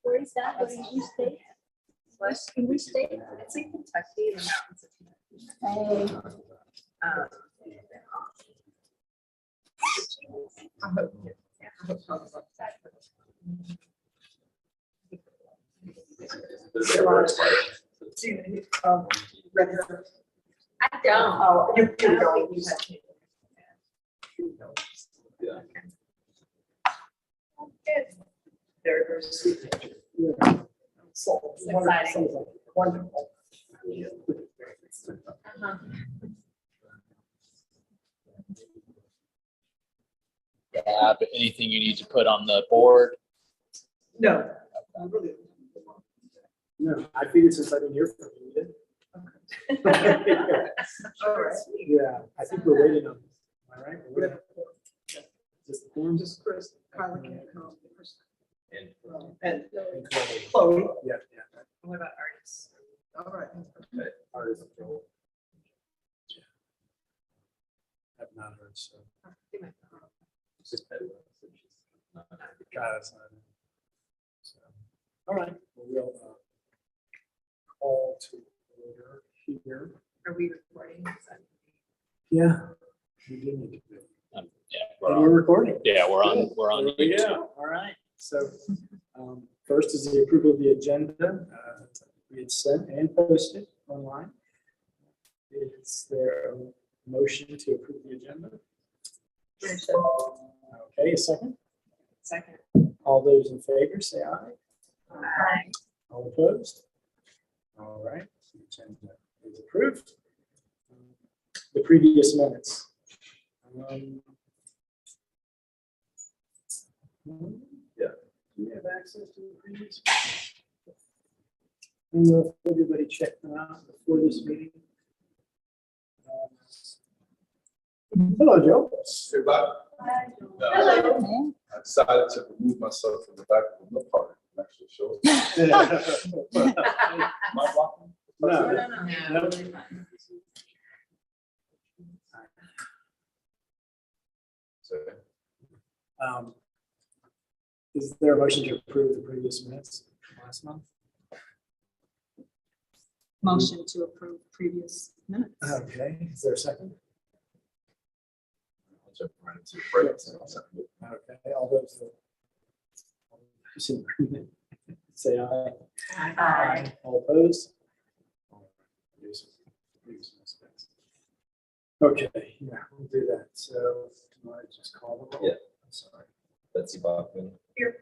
Where is that? Where in which state? What? In which state? It's in Kentucky, the mountains of Kentucky. I hope, yeah, I hope Tom's like that. Regular. I don't. Oh, you go. You had to. Yeah. Very, very sweet. So, Exciting. wonderful. Uh-huh. Have anything you need to put on the board? No. I really. No, I figured since I didn't hear from you, you did. All right. Yeah, I think we're waiting on, am I right? We're waiting on- Just the forms? Just Chris, Carla can't come. And And And Chloe. Chloe. Yeah, What about artists? All right. artists. Have not heard, so. it's just better. God, it's not. So, all right, we'll call to order here. Are we recording? Is that- Yeah. We do need to do. Yeah, And we're recording. yeah, we're on Yeah, YouTube. all right. So first is the approval of the agenda. We had sent and posted online. Is there a motion to approve the agenda? Okay, a second. Second. All those in favor, say aye. Aye. All opposed? All right, the agenda is approved. The previous minutes. Yeah. Do we have access to the previous? I don't know if everybody checked them out before this meeting. Hello, Joe. Hey, Bob. Hello. I decided to remove myself from the back of the party. Actually, show. Am I blocking? No. No. Sorry. Is there a motion to approve the previous minutes from last month? Motion to approve previous minutes. Okay, is there a second? I'll jump right into the break. So I'll second it. Okay, all those in agreement, say aye. Aye. All opposed? Okay, yeah, we'll do that. So, do I just call the roll? Yeah. I'm sorry. Betsy Bachman. Here.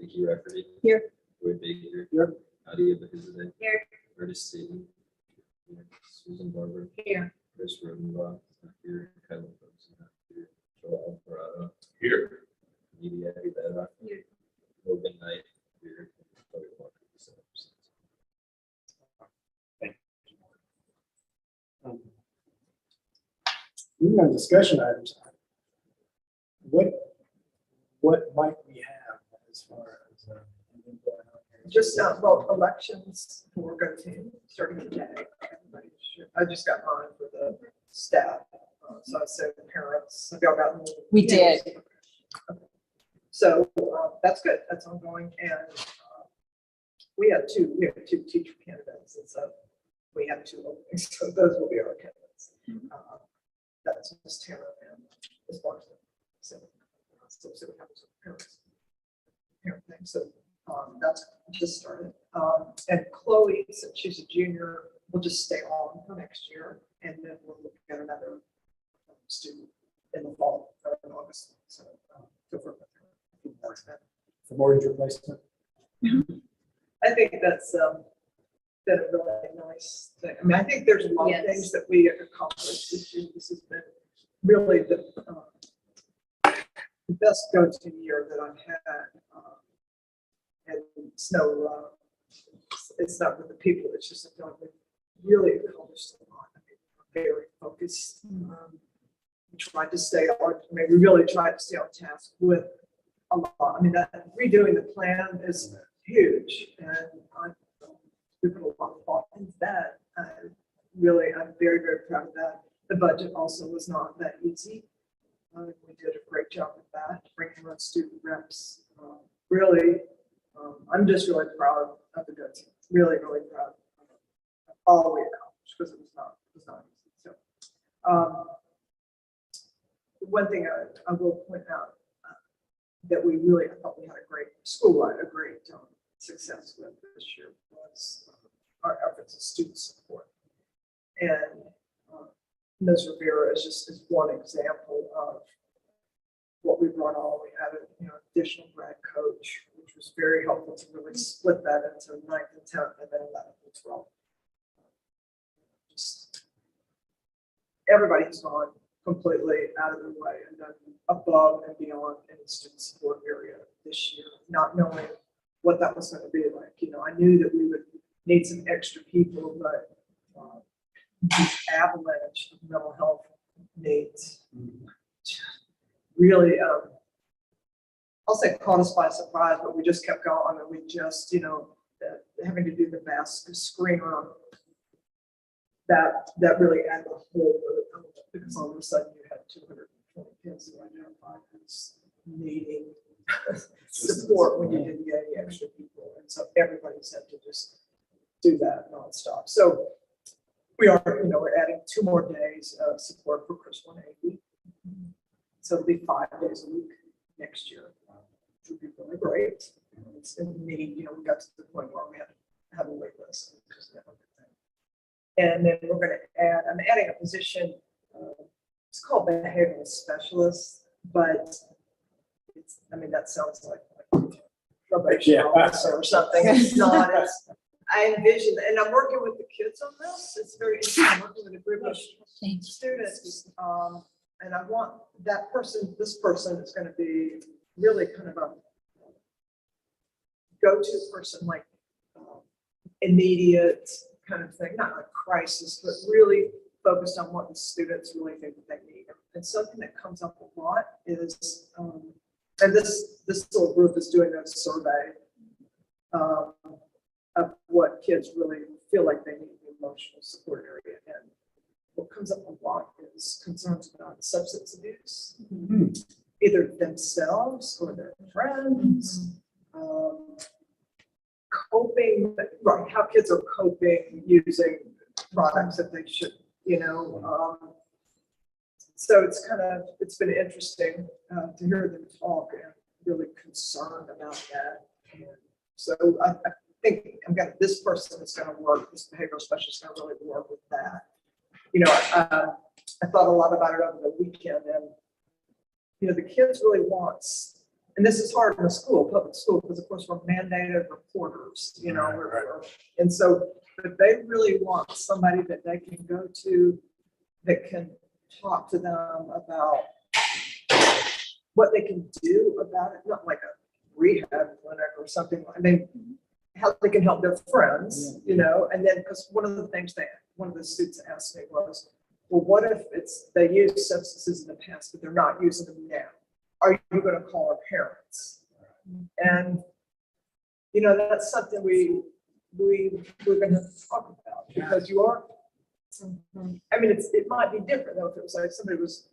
Vicky Rafferty. Here. Roy Baker. Here. Nadia Bahizadeh. Here. Curtis Seaton. Here. Susan Barber. Here. Chris Rodenbach. Not here. Kyla Brooks. Not here. Joel Alvarado. Here. Media Rivera. Here. Logan Knight. Here. Chloe Walker, 7%. Moving on to discussion items. What might we have as far as anything going on here? Just, well, elections, we're going to, starting today. Everybody should- I just got mine for the staff. So I said parents, have y'all gotten? We did. Okay. So that's good. That's ongoing. And we have two teacher candidates. And so we have two openings. So those will be our candidates. That's Ms. Tara and Ms. Barton. So we have some parents. Parent thing. So that's just started. And Chloe, since she's a junior, will just stay on for next year. And then we'll look at another student in the fall or in August. So go for it. That's that. For mortgage replacement? I think that's been a really nice thing. I mean, I think there's a lot Yes. of things that we have accomplished this year. This has been really the best go-to year that I've had. And it's no, it's not with the people, it's just I feel like we've really accomplished a lot. I mean, we're very focused. We tried to stay on, I mean, we really tried to stay on task with a lot. I mean, that redoing the plan is huge, and we put a lot of thought into that. Really, I'm very, very proud of that. The budget also was not that easy. We did a great job with that, bringing on student reps. Really, I'm just really proud of the good team, really, really proud all the way down, because it was not easy. So, one thing I will point out that I thought we had a great school-wide, a great success with this year was our efforts of student support. And Ms. Rivera is one example of what we brought on. We added, additional grad coach, which was very helpful to really split that into 9th and 10th and then 11th and 12th. Just everybody's gone completely out of the way and done above and beyond in the student support area this year, not knowing what that was going to be like. I knew that we would need some extra people, but this avalanche of mental health needs really, I'll say caught us by surprise, but we just kept going and we just, having to do the mask screener, that really added a whole other element, because all of a sudden you had 220 kids who identified as needing support when you didn't get any extra people. And so everybody's had to just do that nonstop. So we're adding 2 more days of support for Chris 180. So it'll be 5 days a week next year, which would be really great. It's in need, we got to the point where we had to have a wait list. And then we're going to I'm adding a position, it's called behavioral specialist, but that sounds like probation officer or something. It's not. I envision, and I'm working with the kids on this. It's very interesting. I'm working with a group of students, and I want this person is going to be really kind of a go-to person, like immediate kind of thing, not like crisis, but really focused on what the students really think that they need. And something that comes up a lot is, and this little group is doing a survey of what kids really feel like they need in the emotional support area. And what comes up a lot is concerns about substance abuse, either themselves or their friends, coping, right, how kids are coping using products that they should, so it's been interesting to hear them talk and really concerned about that. And so I think this person is going to work, this behavioral specialist is going to really work with that. I thought a lot about it over the weekend, and the kids really want, and this is hard in a public school, because of course we're mandated reporters, and so, but they really want somebody that they can go to that can talk to them about what they can do about it, not like a rehab clinic or something. How they can help their friends, and then, because one of the students asked me was, well, what if they used substances in the past, but they're not using them now? Are you going to call our parents? And, that's something we're going to talk about, because you are, it might be different though, if it was like somebody was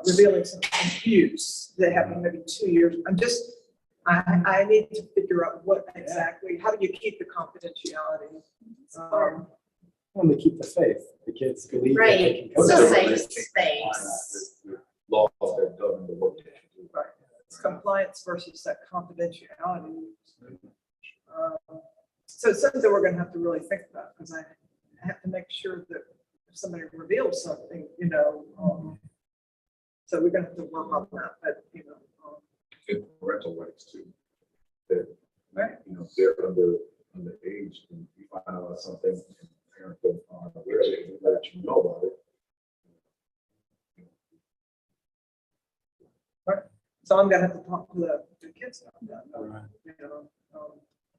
revealing some abuse that happened maybe 2 years. I need to figure out what exactly, how do you keep the confidentiality? When they keep the faith, the kids believe. Right. That So they can safe space. Laws that govern the work. Right. It's compliance versus that confidentiality. So it's something we're going to have to really think about, because I have to make sure that if somebody reveals something, so we're going to have to work on that. But And parental rights too. That, Right. they're under age, and you find out about something, and parents don't aren't aware of it, they let you know about it. so I'm going to have to talk to the kids about that. Right.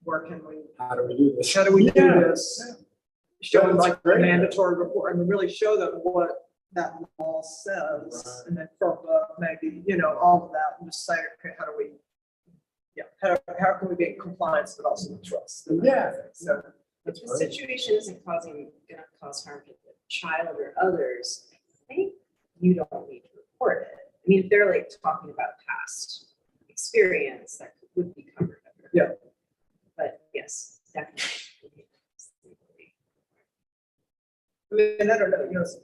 Where can we? How do we do this? How do we do Yeah. this? Show them That's like the great. mandatory report, really show them what that law says, Right. and then maybe, all of that, and just say, okay, how do we, how can we be in compliance, but also trust? Yeah. So, That's If the great. situation isn't gonna cause harm to the child or others, I think you don't need to report it. If they're like talking about past experience, that would be covered under. Yeah. definitely. I mean, I don't know, you know, as a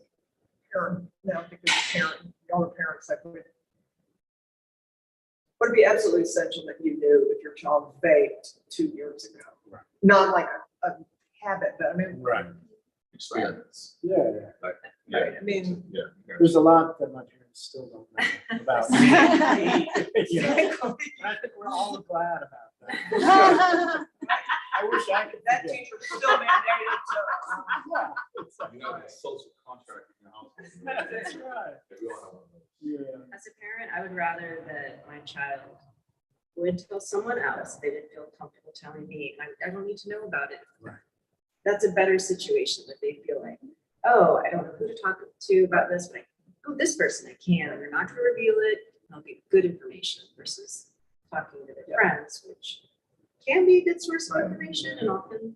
parent, now because parent, y'all are parents, like, would it be absolutely essential that you knew if your child vaped 2 years ago? Right. Not like a habit, but I mean. Right. Experience. Yeah, Like, Right, yeah, I mean. yeah. there's a lot that my parents still don't know about me. You know, I think we're all glad about that. I wish I could. That forget. teacher still mandated to. Yeah, it's- You have a social contract in your house. That's right. We all have one of those. Yeah. As a parent, I would rather that my child would tell someone else they didn't feel comfortable telling me. I don't need to know about it. Right. That's a better situation that they feel like, oh, I don't know who to talk to about this, but this person I can, and they're not gonna reveal it. I'll get good information versus talking to their friends, which can be a good source of information and often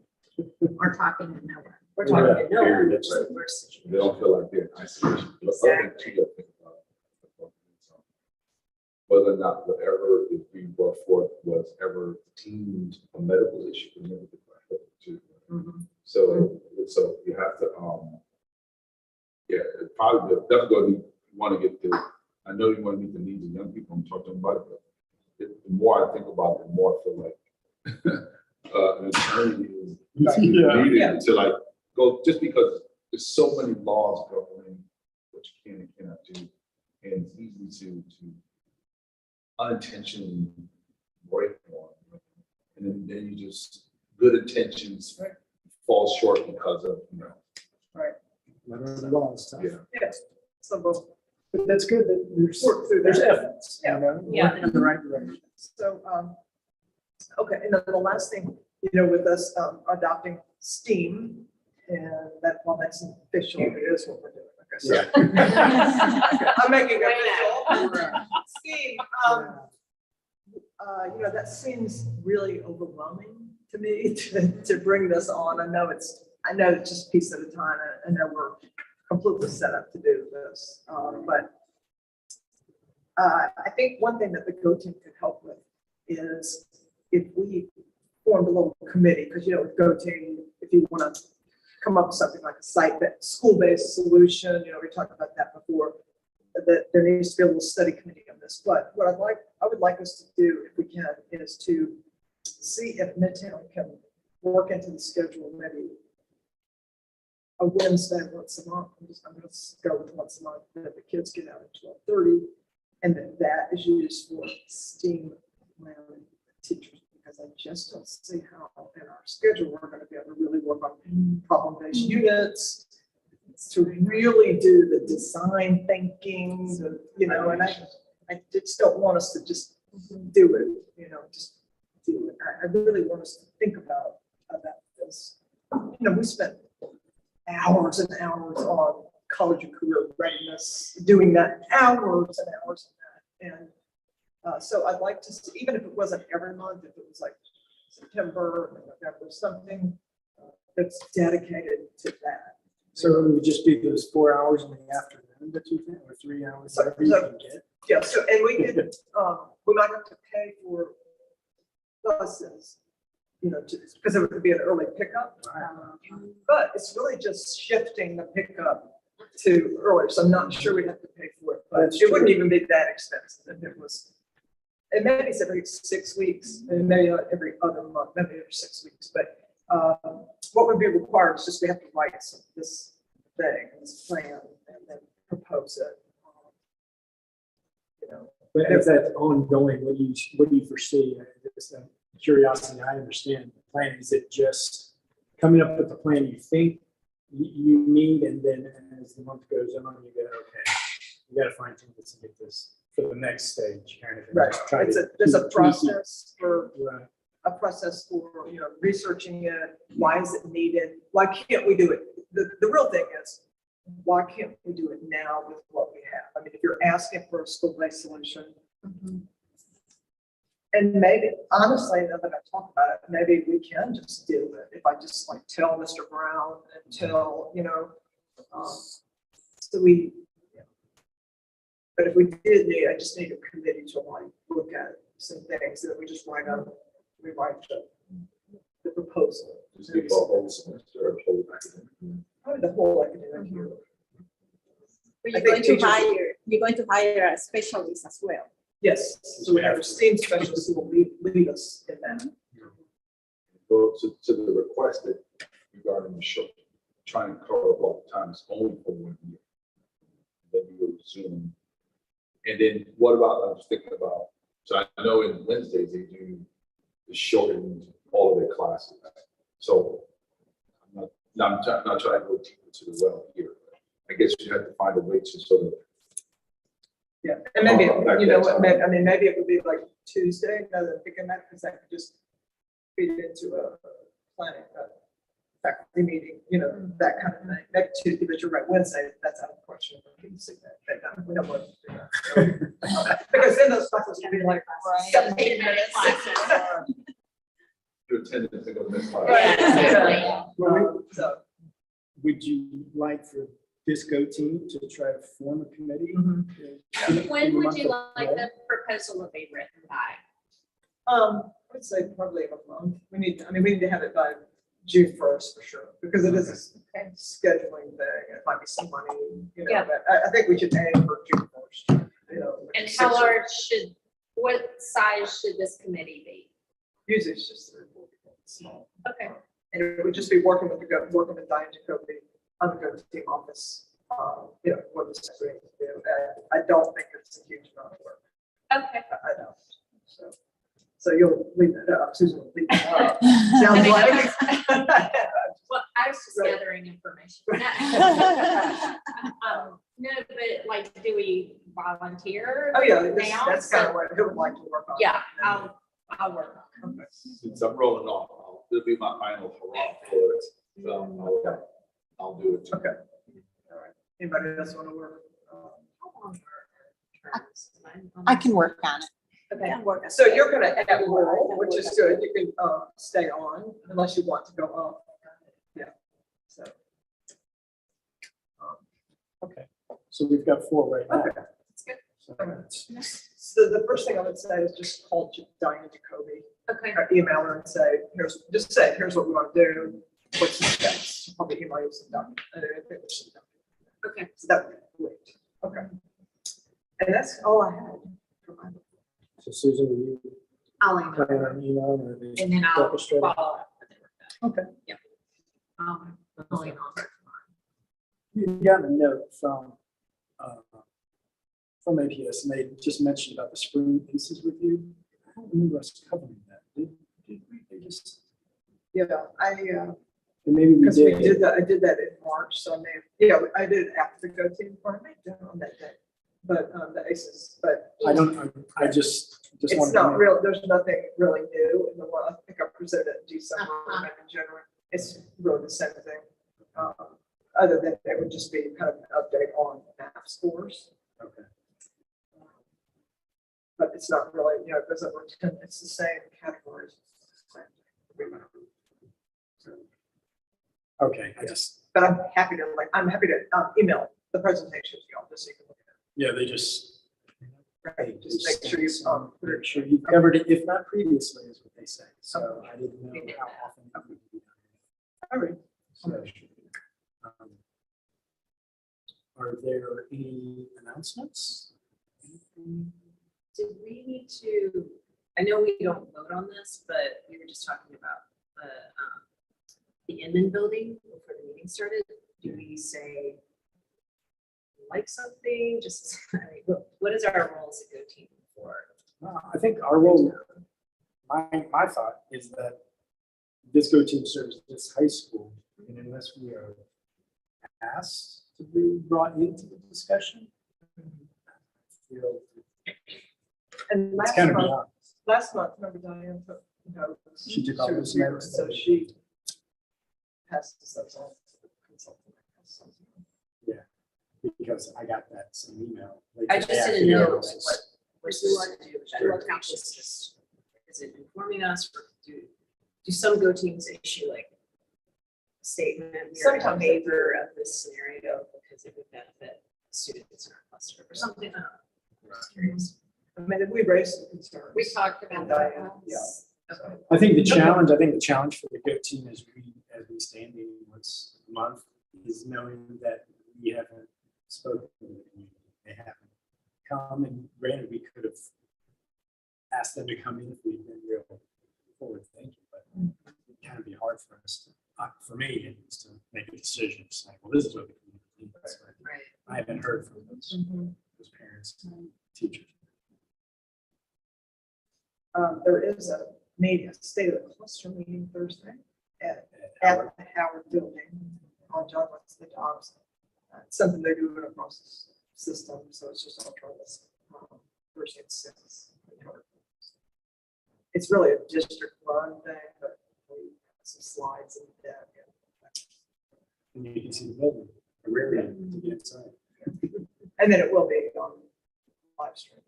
Are talking to no one. we're talking to no one, Period. which is the worst They situation. don't feel like they're in isolation. But other than Exactly. two, I think about it. Whether or not whatever is being brought forth was ever deemed a medical issue, we never did that too. Mhm. So you have to, yeah, it probably, definitely want to get the, I know you want to meet the needs of young people and talk to them about it, but the more I think about it, the more I feel like an attorney is Yeah. needed to like go, just because there's so many laws governing what you can and cannot do. And it's easy to unintentionally break one. And then you just, good intentions fall short because of, you know, Letter of the law and stuff. yeah. Yes, so we'll But that's good that work through there's that. efforts, you know, Yeah. working in the right direction. So, okay, and then the last thing, you know, with us adopting STEAM, and that, well, that's official, it is what we're doing. Okay, so I'm making it official. STEAM, you know, that seems really overwhelming to me to bring this on. I know it's just a piece at a time. I know we're completely set up to do this, but I think one thing that the Go team could help with is if we formed a little committee, because, you know, with Go team, if you want to come up with something like a school-based solution, you know, we talked about that before, that there needs to be a little study committee on this. But what I would like us to do, if we can, is to see if Midtown can work into the schedule, maybe a Wednesday once a month. I'm gonna go with once a month, that the kids get out at 12:30, and that is used for STEAM learning teachers, because I just don't see how in our schedule we're gonna be able to really work on problem-based units, to really do the design thinking, you know, and I just don't want us to just do it, you know, just do it. I really want us to think about this. You know, we spent hours and hours on college and career readiness, doing that, hours and hours on that. And so I'd like to see, even if it wasn't every month, if it was like September or November, something that's dedicated to that. So it would just be those 4 hours in the afternoon that you think, or 3 hours, So- whatever you so- can get. Yeah, so, and we could, we might have to pay for buses, you know, because it would be an early pickup. But it's really just shifting the pickup to earlier, so I'm not sure we'd have to pay for it, but That's it wouldn't true. even be that expensive if it was. And maybe it's every 6 weeks, and maybe not every other month, maybe every 6 weeks, but what would be required is just we have to write this thing, this plan, and then propose it. You know, But as that's ongoing, what do you foresee? Just curiosity, I understand the plan. Is it just coming up with the plan you think you need, and then as the month goes on, you go, okay, you got to fine tune this and get this for the next stage kind of thing. right, Just try to there's a tweak it. process for, Right. you know, researching it, why is it needed, why can't we do it? The real thing is, why can't we do it now with what we have? I mean, if you're asking for a school-based solution, and maybe, honestly, now that I talk about it, maybe we can just do it. If I just like tell Mr. Brown and tell, you know, so we, but if we did need, I just need a committee to like look at some things that we just write up, we write the proposal. Just give a whole semester, a whole academic year. Probably the whole academic year. But I you're think going to teachers- hire a specialist as well. Yes, so we have a STEAM specialist who will lead us in that. Go to the request that regarding the show, try and cover both times only for 1 year. Then you will resume. And then what about, I was thinking about, so I know in Wednesdays they do the shortened all of their classes. So not trying to go deeper to the well here. I guess you have to find a way to sort of, Yeah, and maybe, Like you know, that. I mean, maybe it would be like Tuesday, rather than picking that, because that could just feed into a planning, faculty meeting, you know, that kind of thing. Next Tuesday, but you're right, Wednesday, that's out of the question. We don't want to do that. So, because then those classes would be like 17 minutes. your attendance and go miss class. Right. Yeah. So, Would you like for this go team to try to form a committee? mhm. in When the would month you of like May? the proposal to be written by? I would say probably a month. We need to have it by June 1st for sure, because it is a scheduling thing. It might be some money, you know, Yeah. but I think we should aim for June 1st, you know. And six how or- large what size should this committee be? Usually it's just 3 or 4 people, it's small. Okay. And it would just be working with Diane Jacoby on the go team office, you know, what the secretary to do. And I don't think it's a huge amount of work. Okay. I don't. So you'll leave that up. Susan will leave that up. Sounds like. Well, I was just Right. gathering information. No, but like, do we volunteer? Oh, yeah, Now, that's kind of so- what I would like to work on. Yeah, I'll work on Okay. Since I'm rolling off, it'll be my final hurrah for it. So I'll do it. Okay. All right. Anybody else want to work? it. How long are our terms? I can work on it. Okay. So you're gonna add roll, which is good. You can, stay on unless you want to go up. Yeah. So. Okay, so we've got 4 right now. Okay. That's good. So that's- So the first thing I would say is just call Diane Jacoby, Okay. or email her and say, here's what we want to do. What's the steps? She'll probably email you some documents. Okay. So that would be great. Okay. And that's all I had for my. So Susan, will you I'll email plan her, on email or the and then I'll orchestrator? follow up with it. Okay. Yep. I'll email her. You got a note from APS, and they just mentioned about the spring pieces review. I don't remember us covering that. Did we? They just, Yeah, and maybe we because we did. did that, I did that in March, so I did it after the go team, or I may have done it on that day. But, the ACES, but I just it's wanted to not know. real, there's nothing really new in the one, I think I presented it in December, Uh-huh. maybe in January. It's really the same thing. Other than it would just be kind of an update on math scores. Okay. But it's not really, you know, it goes over 10, it's the same categories. Okay, But I'm happy to email the presentation to y'all, just so you can look at yeah, they just. it. Right, just make sure you, put it. Make sure you've covered it, if not previously, is what they say. So I didn't know how often that would be done. All right. So, are there any announcements? Did we need to, I know we don't vote on this, but we were just talking about the Inman building before the meeting started. Do we say like something, just, I mean, what is our role as a go team for? I think our role, my thought is that this go team serves this high school, and unless we are asked to be brought into the discussion, you know, And it's kind of beyond. last month, remember Diane took notes. She took all was those here, notes. So she passed this up to the consultant. Because I got that same email. I just didn't know like, what we're supposed to do. Sure. What council's just, is it informing us or do some go teams issue like a statement, we are in Sometimes they do. favor of this scenario because it would benefit students in our cluster or something? I don't know. I'm just curious. I mean, we raised the concern. We talked about Diane, that. yeah. I think the challenge for the GOAT team as we stand meeting once a month is knowing that we haven't spoken to the community. They haven't come, and granted, we could have asked them to come in if we'd been real forward thinking, but it kind of be hard for us to, for me, at least, to make a decision. It's like, well, this is what the community needs. Right. I haven't heard from those parents and teachers. There is maybe a state of the cluster meeting Thursday at the Howard Building on John Wesley Dobbs. It's something they're doing across the system, so it's just all trust. Thursday at 6. It's really a district run thing, but we have some slides in the deck. And you can see the building, a rear end to the inside. And then it will be on live stream.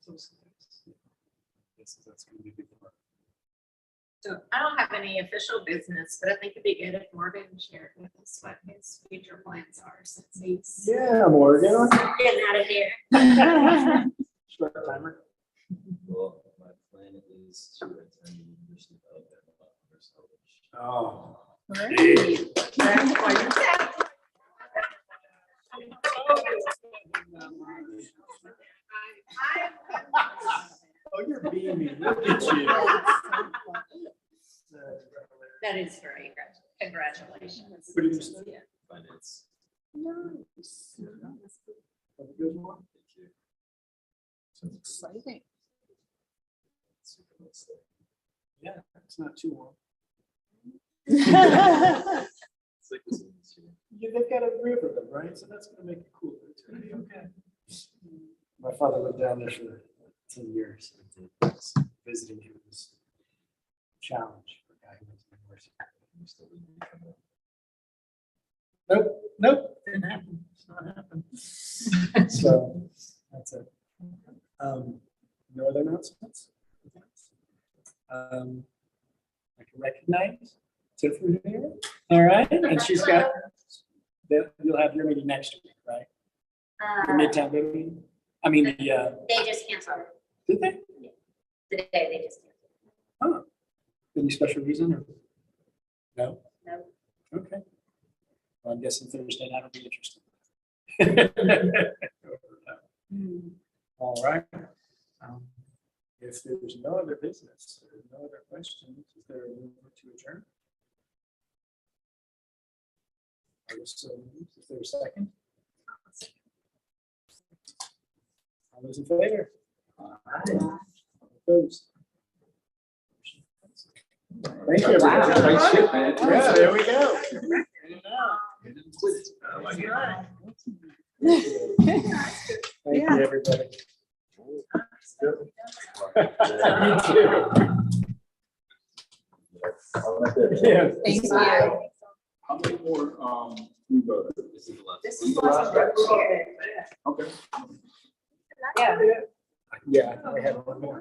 That's going to be a big part. So I don't have any official business, but I think it'd be good if Morgan shared with us what his future plans are since he's Yeah, Morgan. getting out of here. Start timer. Well, my plan is to attend the University of Alabama Honors College. Oh. That's why you're sad. Oh, you're beaming. Look at you. That is very good. Congratulations. What did you say? Finance. Have a good one. Thank you. Exciting. Super excited. Yeah, it's not too long. It's like this one this year. Yeah, they've got a group of them, right? So that's gonna make it cool. It's gonna be okay. My father lived down there for 10 years. Visiting him was a challenge for a guy who went to university. I'm still in the kind of- Nope, didn't happen. It's not happened. So that's it. No other announcements? I can recognize Tiffany here. All right, and she's got, you'll have your meeting next week, right? The midtown meeting? I mean, They just canceled did they? the day they just canceled. Any special reason or? No? No. Okay. Well, I'm guessing Thursday night will be interesting. All right. If there's no other business, or no other questions, is there a move to adjourn? I guess so. Is there a second? All those in favor? Opposed? Thank you, everybody. Nice shit, man. Yeah, there we go. I like it. Thank you, everybody. Yeah. Thank you. How many more, we go? This is the last. This is the last one. Okay. Yeah. Yeah, I thought we had one more.